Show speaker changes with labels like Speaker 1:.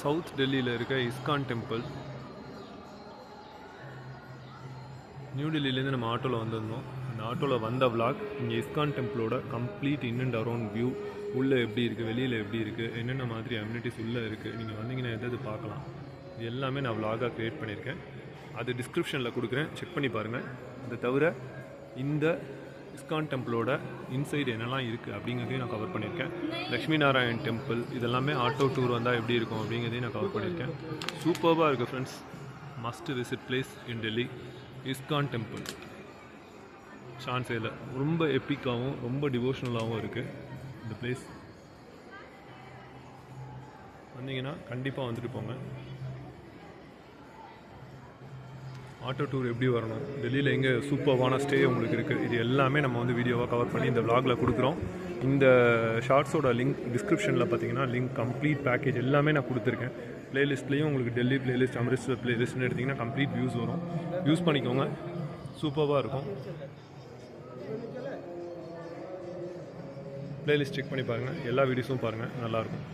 Speaker 1: South டெல்லியில் இருக்க ISKCON temple. New டெல்லியிலேருந்து நம்ம ஆட்டோவில் வந்திருந்தோம். அந்த ஆட்டோவில் வந்த விளாக் இங்கே இஸ்கான் டெம்பிளோட complete in and around view, உள்ளே எப்படி இருக்குது, வெளியில் எப்படி இருக்குது, என்னென்ன மாதிரி அம்யூனிட்டிஸ் உள்ளே இருக்குது, நீங்கள் வந்தீங்கன்னா எதாவது பார்க்கலாம். இது எல்லாமே நான் விளாகாக க்ரியேட் பண்ணியிருக்கேன். அது டிஸ்கிரிப்ஷனில் கொடுக்குறேன், செக் பண்ணி பாருங்கள். அதை தவிர இந்த இஸ்கான் டெம்பிளோட இன்சைடு என்னெல்லாம் இருக்குது அப்படிங்கிறதையும் நான் கவர் பண்ணியிருக்கேன். லக்ஷ்மி நாராயண் டெம்பிள் இதெல்லாமே ஆட்டோ டூர் வந்தால் எப்படி இருக்கும் அப்படிங்கிறதையும் நான் கவர் பண்ணியிருக்கேன். சூப்பராக இருக்குது friends. Must visit place in Delhi ISKCON temple. சான்ஸேல ரொம்ப எப்பிக்காகவும் ரொம்ப டிவோஷனலாகவும் இருக்குது இந்த பிளேஸ். வந்தீங்கன்னா கண்டிப்பாக வந்துட்டு போங்க. ஆட்டோ டூர் எப்படி வரணும், டெல்லியில் எங்கே சூப்பர்வான ஸ்டே உங்களுக்கு இருக்குது, இது எல்லாமே நம்ம வந்து வீடியோவாக கவர் பண்ணி இந்த விளாகில் கொடுக்குறோம். இந்த ஷார்ட்ஸோட லிங்க் டிஸ்கிரிப்ஷனில் பார்த்தீங்கன்னா லிங்க் கம்ப்ளீட் பேக்கேஜ் எல்லாமே நான் கொடுத்துருக்கேன். ப்ளேலிஸ்ட்லேயும் உங்களுக்கு டெல்லி ப்ளேலிஸ்ட், அமிர்த்சர் ப்ளேலிஸ்ட்னு எடுத்திங்கன்னா கம்ப்ளீட் வியூஸ் வரும். யூஸ் பண்ணிக்கோங்க, சூப்பராக இருக்கும். ப்ளேலிஸ்ட் செக் பண்ணி பாருங்கள், எல்லா வீடியோஸும் பாருங்கள், நல்லாயிருக்கும்.